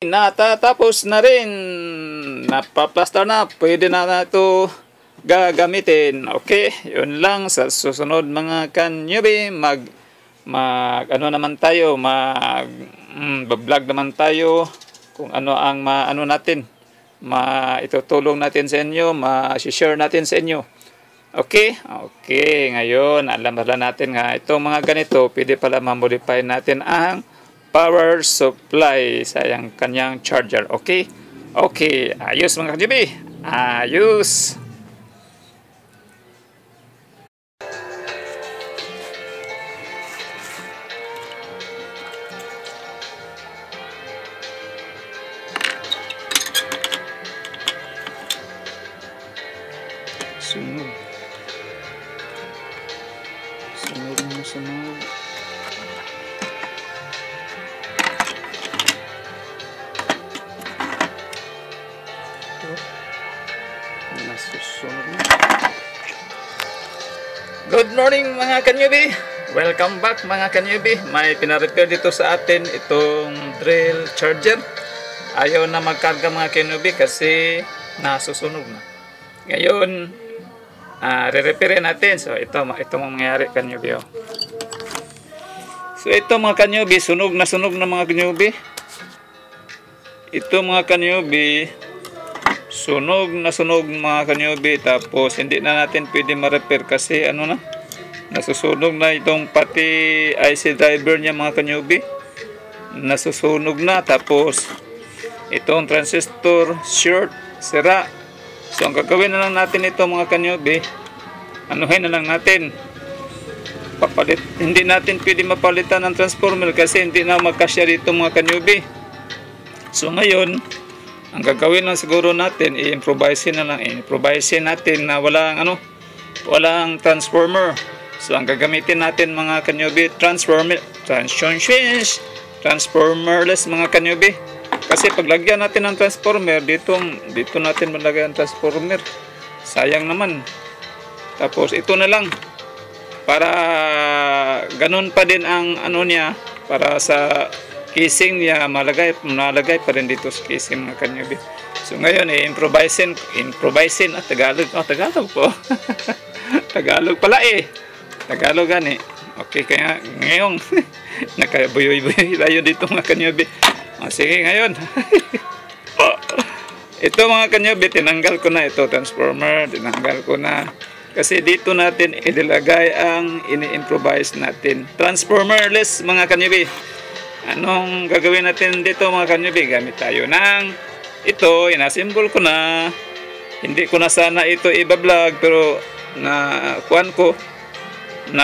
Natatapos na rin. Napaplastar na. Pwede na ito gagamitin. Okay, yun lang. Sa susunod mga kanyubi, mag ano naman tayo, vlog naman tayo kung ano ang maano natin, itutulong natin sa inyo, ma-share natin sa inyo. Okay? Okay, ngayon alam na natin nga itong mga ganito, pwede pala ma-modify natin ang power supply sa kanyang charger. Okay? Okay, ayos mga kanyubi. Ayos. Sunog. Sunog na sunog. Nasusunog na. Good morning mga kanyubi. Welcome back mga kanyubi. May pinarepair dito sa atin itong drill charger. Ayaw na magkarga mga kanyubi kasi nasusunog na. Ngayon, re-repairin natin. So ito mangyayari kanyubi. So ito mga kanyubi, sunog na mga kanyubi. Ito mga kanyubi, sunog na mga kanyubi. Tapos hindi na natin pwede ma-repair kasi ano na, nasusunog na itong pati IC driver niya mga kanyubi. Nasusunog na. Tapos itong transistor short, sira. So ang gagawin na lang natin ito mga kanyubi, anuhin na lang natin, papalit. Hindi natin pwede mapalitan ng transformer kasi hindi na magkasya dito mga kanyubi. So ngayon, ang gagawin lang siguro natin, i-improvise na lang, natin na walang transformer. So ang gagamitin natin mga kanyubi, transformerless mga kanyubi. Kasi paglagyan natin ng transformer, dito natin malagay ang transformer. Sayang naman. Tapos ito na lang. Para ganun pa din ang ano niya, para sa casing niya malagay pa rin dito sa casing mga kanyubi. So ngayon improvisein at Tagalog. Tagalog po. Tagalog pala Tagalog gani. Okay, kaya ngayon nakabuyoy-buyoy tayo dito mga kanyubi. Sige ngayon. Ito mga kanyubi, tinanggal ko na ito transformer, tinanggal ko na kasi dito natin ilagay ang ini-improvise natin transformerless mga kanyubi. Anong gagawin natin dito mga kanyubi? Gamit tayo ng ito, inasimbol ko na. Hindi ko na sana ito i-vlog pero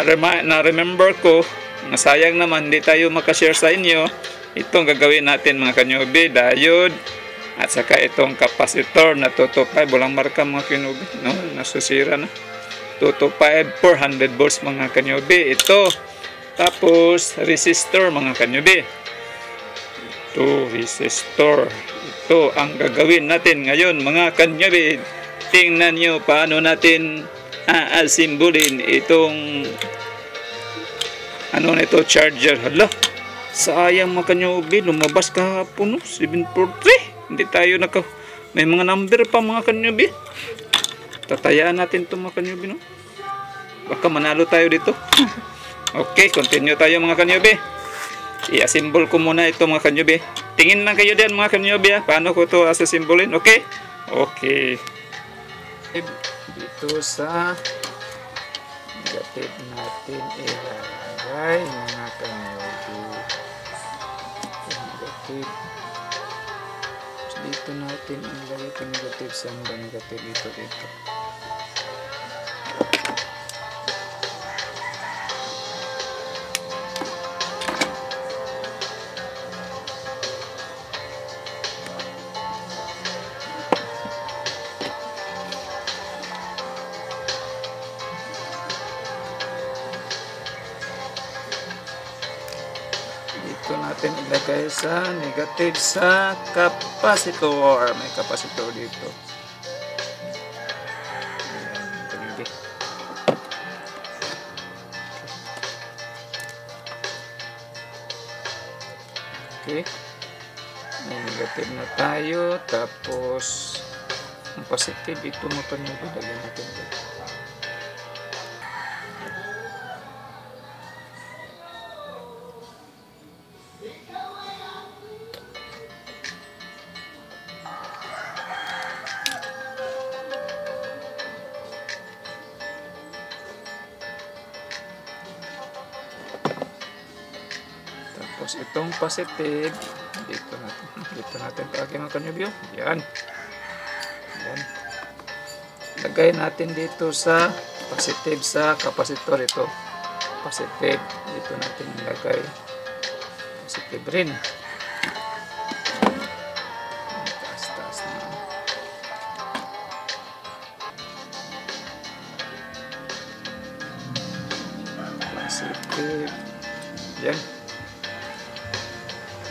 na-remember ko na sayang naman hindi tayo makashare sa inyo. Itong gagawin natin mga kanyubi, diode at saka itong capacitor na 225, walang marka mga kanyubi, no, nasusira na. 225 400 volts mga kanyubi. Ito, tapos resistor mga kanyubi. Ito resistor. Ito ang gagawin natin ngayon mga kanyubi. Tingnan nyo paano natin aasimbolin itong charger. Hala, sayang mga kanyubi, lumabas kahapon 743. Hindi tayo may mga number pa mga kanyubi. Tatayaan natin ito mga kanyubi, no? Baka manalo tayo dito. Okay, continue tayo mga kanyubi. I-assemble ko muna ito mga kanyubi. Tingin lang kayo din mga kanyubi, paano ko ito assemble-in. Okay? Okay. Dito sa negative natin ilagay mga kanyubi. Negative. Dito natin ilagay ito negative. Saan ba negative? Dito. Dito natin ilagay sa negative sa capacitor. May capacitor dito. Okay. negative na tayo. Tapos ang positive, ito mo pa nyo lagyan natin dito. Tapos itong positive, dito natin pagin ang kanyubyo. Yan. Yan. Lagay natin dito sa positive sa capacitor ito. Positive. Dito natin ilagay. Positive rin. Taas na. Positive. Yan.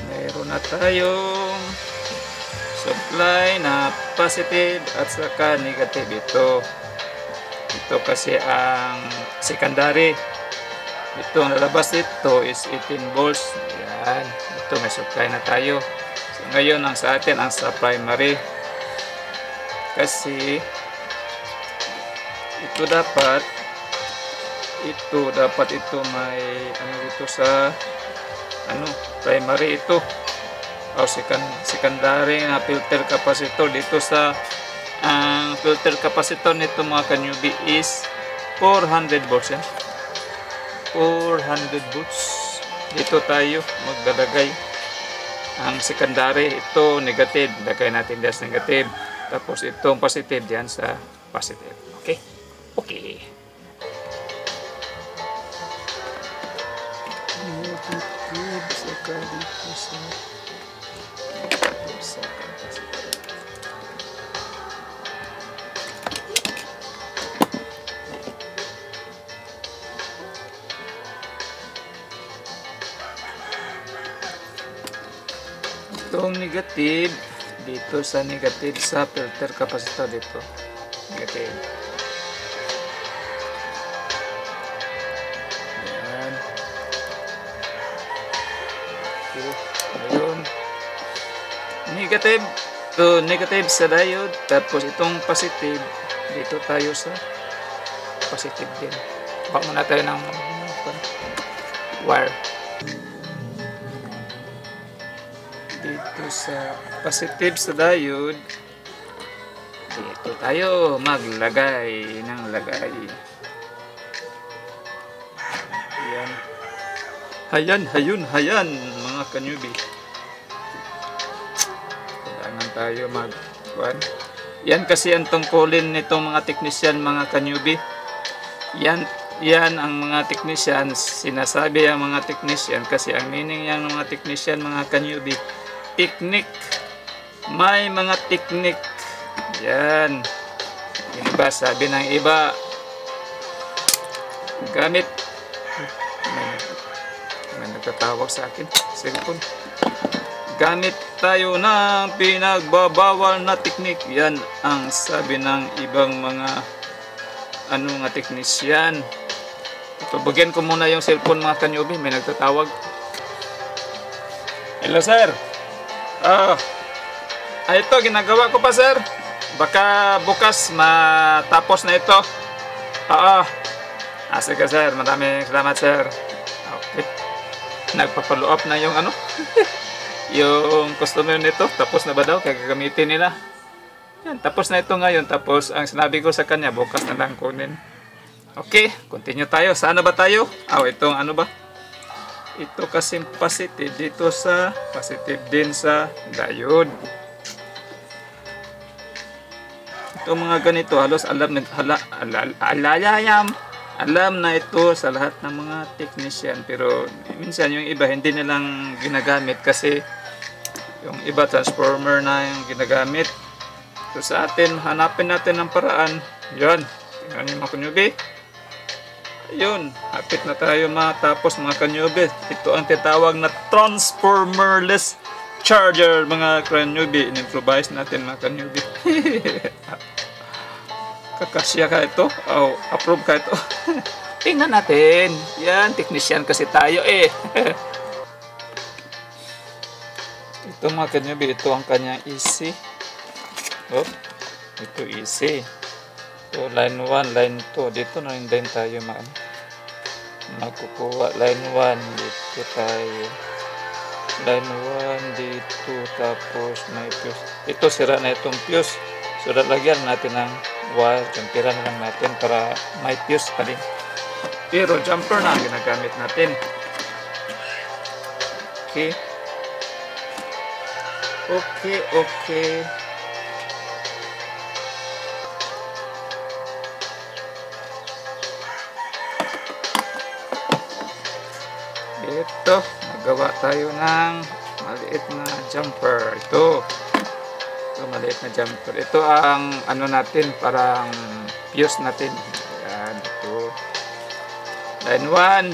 Meron na tayong supply na positive at saka negative. Ito kasi ang secondary. Ito ang nalabas dito is 18 volts. Yan. Ito may supply na tayo. So ngayon ang sa atin ang sa primary. Kasi ito dapat may ano dito sa primary ito o secondary na filter capacitor dito sa filter capacitor nito mga kanyubi is 400 volts yan. 400 volts dito tayo maglalagay. Ang secondary ito negative, lagay natin dyan sa negative, tapos itong positive dyan sa positive. Okay saka dito sa itong negative dito sa negative sa filter capacitor dito negative. Ayun. Negative sa diode, tapos itong positive dito tayo sa positive din. Baka muna tayo ng wire dito sa positive sa diode. Dito tayo maglagay ng lagay. Hayan mga kanyubi. Kailangan tayo yan kasi ang tungkulin nitong mga technician mga kanyubi. Yan ang mga technician, sinasabi ang mga technician kasi ang meaning yan ng mga technician mga kanyubi, technique. May mga technique. Yan. Iba sabi ng iba gamit nagtatawag sa akin cellphone. Gamit tayo ng pinagbabawal na teknik. Yan ang sabi ng ibang mga mga technician. Pabagyan ko muna yung cellphone mga kanyubi, may nagtatawag. Hello sir. Ito ginagawa ko pa sir. Baka bukas matapos na ito. Sige sir, maraming salamat sir. Okay. Nagpa-follow up na yung yung customer nito. Tapos na ba daw? Kaya gagamitin nila. Yan, tapos na ito ngayon. Tapos ang sinabi ko sa kanya, bukas na lang kunin. Okay, continue tayo. Saan na ba tayo? Itong ito kasi positive dito sa positive din sa diode. Ito mga ganito, halos alam na ito sa lahat ng mga technician, pero minsan yung iba hindi nilang ginagamit kasi yung iba transformer na yung ginagamit. So sa atin, hanapin natin ng paraan. Yan, tingnan nyo mga kanyubi. Ayun, hapit na tayo matapos mga kanyubi. Ito ang tinatawag na transformerless charger mga kanyubi. In-improvise natin mga kanyubi. Kakasya ka ito? Approve ka ito? Tingnan natin. Yan, technician kasi tayo Ito mga kanyubi, ito ang kanyang EC. Oh, ito EC. So, line 1, line 2. Dito na rin tayo makukuha. Line 1, dito tayo. Line 1, dito. Tapos may fuse. Ito, sira na itong fuse. So, lalagyan natin ng wire. Jumpera na lang natin para may fuse pa din. Pero, jumper na ang ginagamit natin. Okay. Okay. Ito, magawa tayo ng maliit na jumper. Ito maliit na jumper. Ito ang ano natin, parang fuse natin. Ayan, ito. Line 1.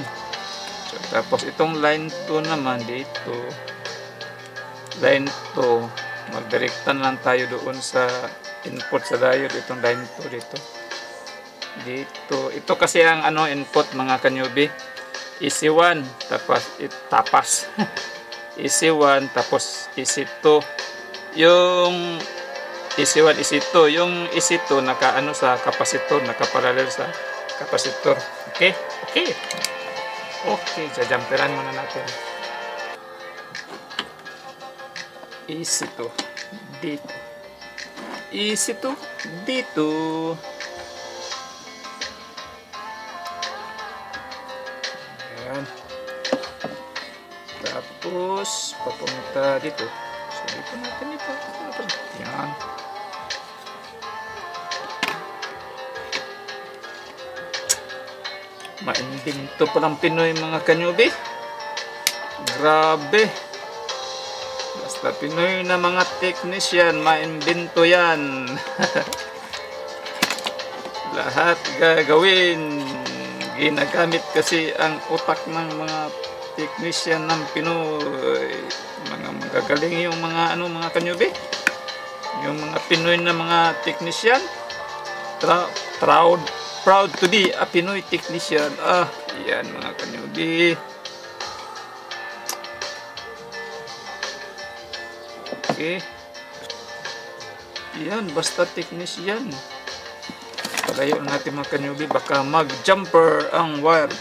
So, tapos itong line 2 naman dito. Line 2. Magdirektan lang tayo doon sa input sa diode. Itong line 2 dito. Ito kasi ang ano input mga kanyubi. EC1 tapos EC1 tapos EC2. Yung EC1, EC2, yung EC2 nakaano sa kapasitor, nakaparallel sa kapasitor. Okay, jajamperan muna natin. EC2 dito. EC2 dito. Tapos papunta dito. So dito natin ito. Yan. Mainding to palang Pinoy mga kanyubi. Grabe. Basta Pinoy na mga technician, maimbento yan. Lahat gagawin. Ginagamit kasi ang utak ng mga technician ng Pinoy. Mga magagaling yung mga mga kanyubi. Yung mga Pinoy na mga technician. Proud to be a Pinoy technician. Yan mga kanyubi. Okay. Yan, basta technician. Palayo natin mga kanyubi, baka mag-jumper ang wire.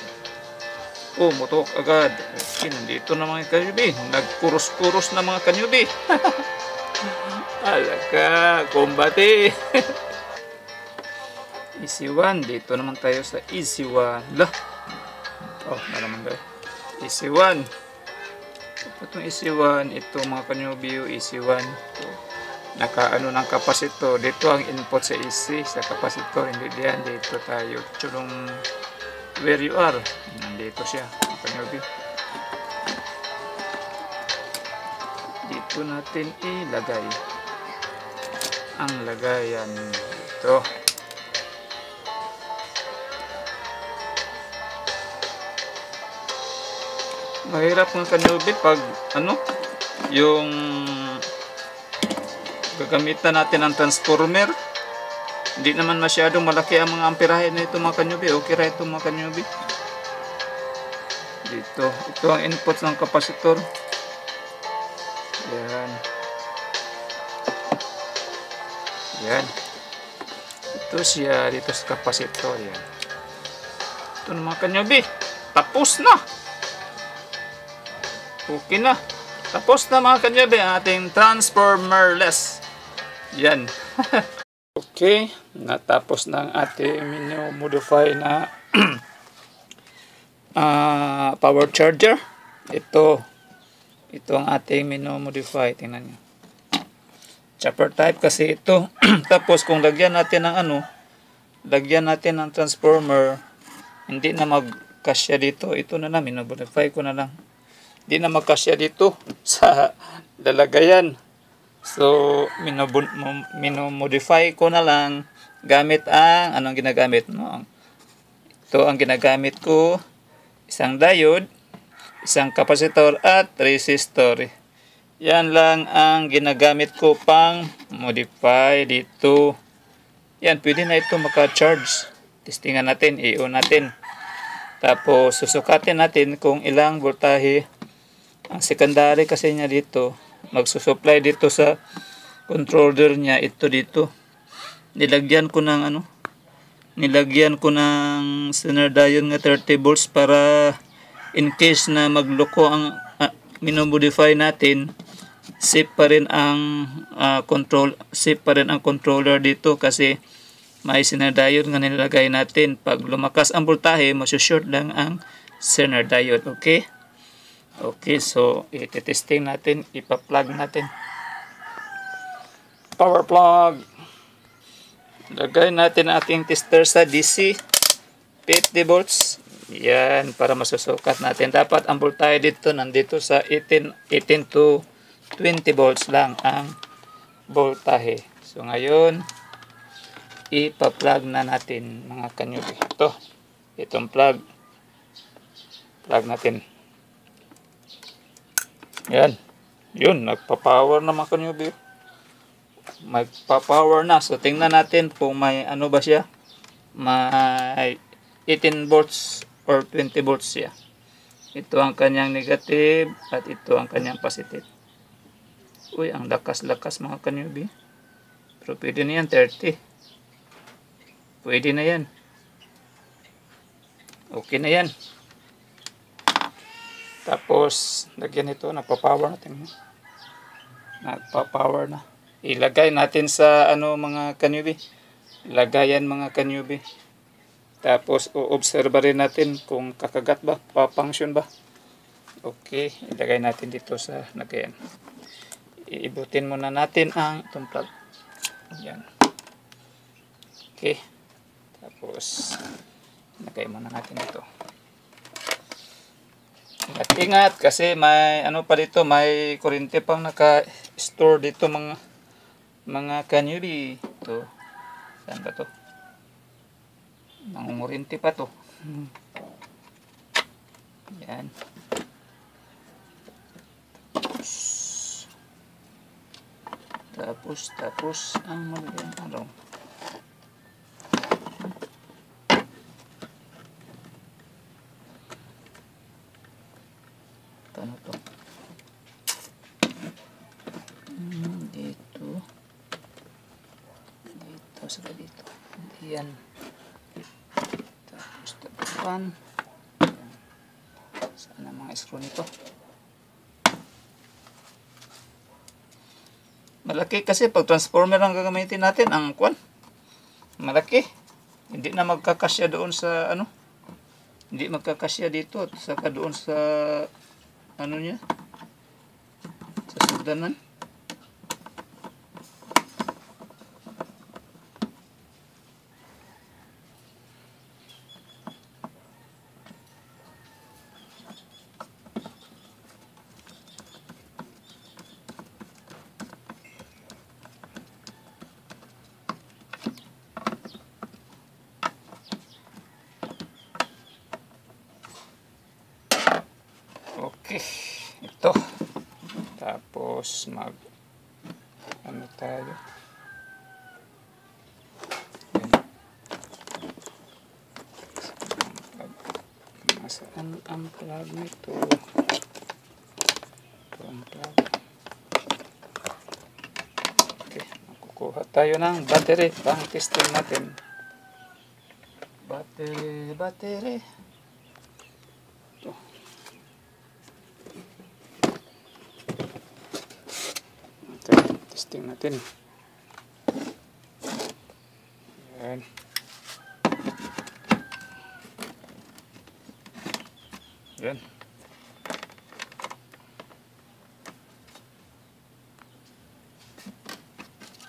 Mutok agad. Okay, nandito na mga kanyubi. Nagpuros-puros na mga kanyubi. Alaka, kumbate. EC1, dito naman tayo sa EC1. Nalaman tayo. EC1. Itong EC1, ito mga kanyubi, EC1. Nakaano ng kapasitor. Dito ang input sa AC sa kapasitor. Hindi diyan. Dito tayo. Chulong where you are. Nandito siya. Kanyubi. Dito natin ilagay. Ang lagayan dito. Mahirap ng kanyubi pag yung gagamitan natin ang transformer. Hindi naman masyadong malaki ang mga amperahe na ito mga kanyubi. Okay ra ito mga kanyubi. Dito. Ito ang input ng kapasitor. Yan. Ito siya dito sa kapasitor. Yan. Ito na mga kanyubi. Tapos na. Okay na. Tapos na mga kanyubi ang ating transformerless. Yan. Okay, natapos na ang ating mini-modify na power charger. Ito ang ating mini-modify. Tingnan nyo. Chopper type kasi ito. Tapos kung lagyan natin ng lagyan natin ng transformer, hindi na magkasya dito. Ito na lang, mini-modify ko na lang. Hindi na magkasya dito sa lalagayan. So, minomodify ko na lang gamit ang anong ginagamit mo. Ito ang ginagamit ko, isang diode, isang kapasitor at resistor. Yan lang ang ginagamit ko pang modify dito. Yan, pwede na ito maka-charge. Testingan natin, i-on natin. Tapos susukatin natin kung ilang voltahe ang secondary kasi niya dito. magsusupply dito sa controller niya. Ito dito. Nilagyan ko ng standard diode nga 30 volts para in case na magloko ang minomodify natin, safe pa rin ang controller dito kasi may standard diode nga nilagay natin. Pag lumakas ang voltahe, masusort lang ang standard diode. Okay? Okay, so iti-testing natin, ipa-plug natin. Power plug. Lagay natin ating tester sa DC 50 volts. Yan, para masusukat natin. Dapat ang voltahe dito nandito sa 18 to 20 volts lang ang voltahe. So ngayon, ipa-plug na natin mga kanyubi. Itong plug natin. Yan. Yun, nagpa-power na mga kanyubi. Magpa-power na. So tingnan natin kung may ano ba siya. May 18 volts or 20 volts siya. Ito ang kanyang negative at ito ang kanyang positive. Uy, ang lakas-lakas mga kanyubi. Pero pwede na yan, 30. Pwede na yan. Okay na yan. Tapos, lagyan ito, nagpa-power natin. Nagpa-power na. Ilagay natin sa mga kanyubi. Lagayan mga kanyubi. Tapos, o-observe rin natin kung kakagat ba, pa-function ba. Okay, ilagay natin dito sa lagayan. Iibutin muna natin ang itong plug. Yan. Okay. Tapos, lagay muna natin ito. Ingat kasi may pa dito, may kuryente pang naka-store dito mga kanyubi. Ito. Saan ba to? Nangungurinti pa to. Yan. Tapos ang magiging paano to? Dito sa dito. Yan. Tapos tapuan. Saan ang mga screw nito? Malaki kasi pag transformer ang gagamitin natin, ang kwan. Malaki. Hindi na magkakasya doon sa Hindi magkakasya dito at saka doon sa niya. Sa sudanan. Okay, ito. Tapos tayo. Nasaan ang plug nito? Ito ang plug. Okay, makukuha tayo ng battery pang testing natin. Battery. Testing natin. Yan. Yan.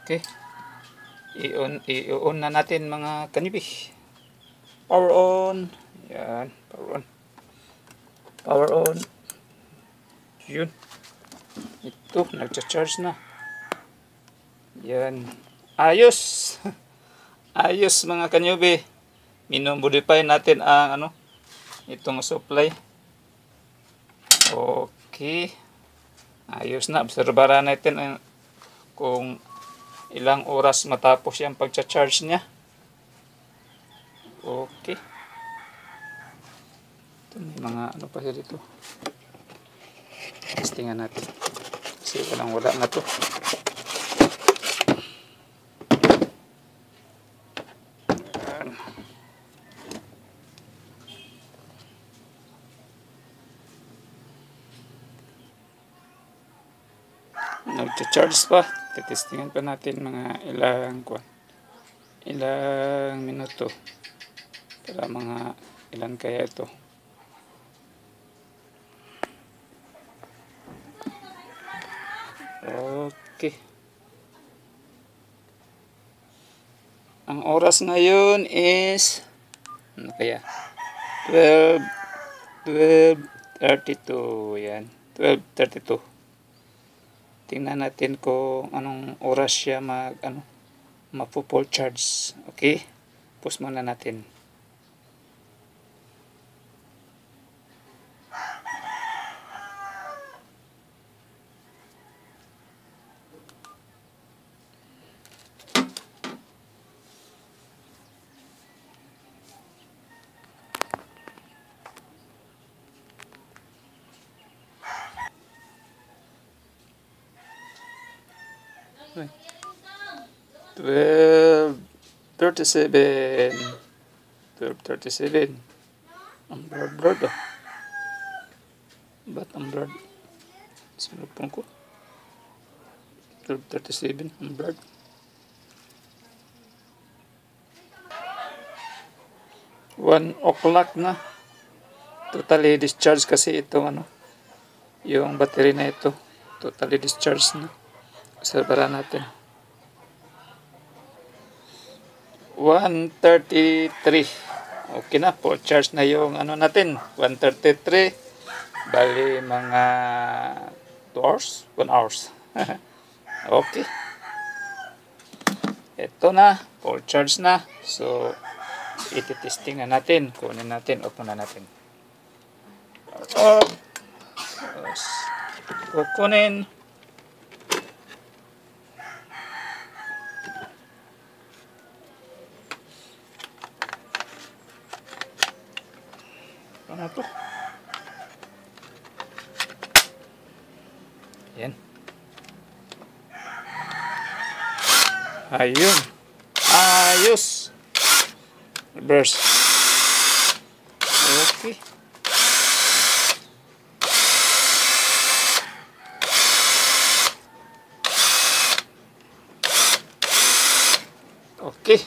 Okay. I-on na natin mga kanibi. Power on. Yan. Power on. Yun. Ito. Nag-charge na. Yan. Ayos. Ayos mga kanyubi. Minomodify natin ang itong supply. Okay. Ayos na. Obserbaran natin kung ilang oras matapos yung pagcha-charge niya. Okay. Ito may mga pa siya dito. Testingan natin. kasi wala na to. Nag-charge pa. Testingan pa natin mga ilang minuto para mga ilan kaya ito. Okay. Ang oras ngayon is ano kaya? 12:32 yan. 12:32. Tingnan natin kung anong oras siya mapo-full charge. Okay? Pause muna natin. Okay. 12:37. 12:37. Ang blurred oh. Ba't ang blurred? Sinupon ko. 12:37. Ang blurred. 1 o'clock na. Totally discharge kasi itong yung battery na ito. Totally discharge na. Obserbahan natin. 1:33. Okay na, full charge na yung natin. 1:33. Bali mga 2 hours? 1 hours. Okay. Ito na, full charge na. So, iti-testing na natin. Kunin natin, open na natin. Kukunin. Ano to? Yan. Ayun. Ayos. Reverse. Okay. Okay.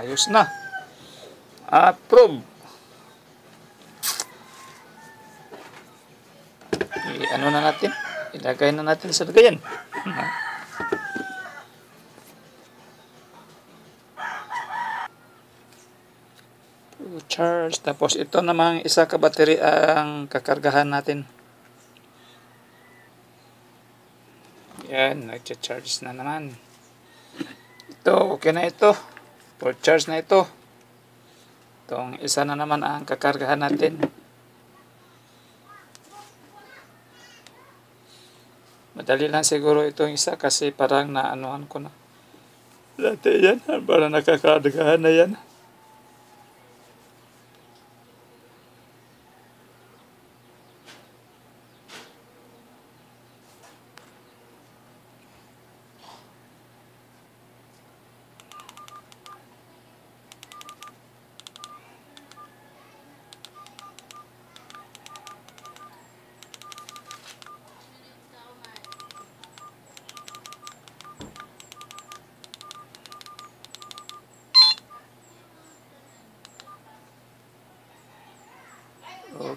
Ayos na. Approve. Ano na natin? Ilagay na natin sa lagayan. Charge. Tapos ito namang isa ka battery ang kakargahan natin. Yan. Nag-charge na naman. Ito. Okay na ito. Full charge na ito. Itong isa na naman ang kakargahan natin. Madali lang siguro itong isa kasi parang naanuhan ko na. Dati yan, parang nakakargahan na yan.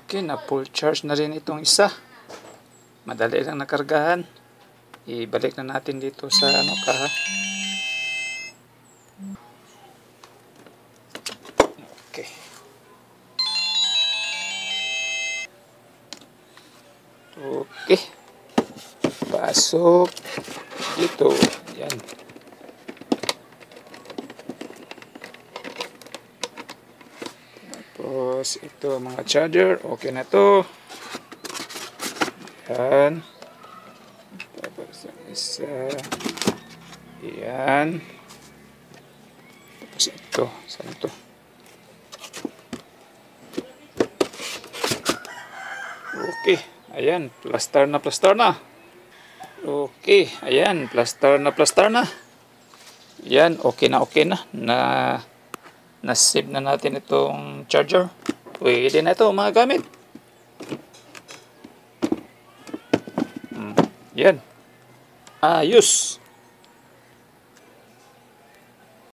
Okay, na full charge na rin itong isa. Madali lang nakargahan. Ibalik na natin dito sa kaha. Okay. Okay. Pasok dito. Yan. Tapos ito mga charger. Okay na to. Yan. Tapos ang isa. Yan. Tapos ito. Saan ito? Okay. Ayan. Plaster na plaster na. Okay, ayan, plaster na. Yan, okay na. Na-save na natin itong charger. Pwede na ito mga gamit. Yan. Ayos.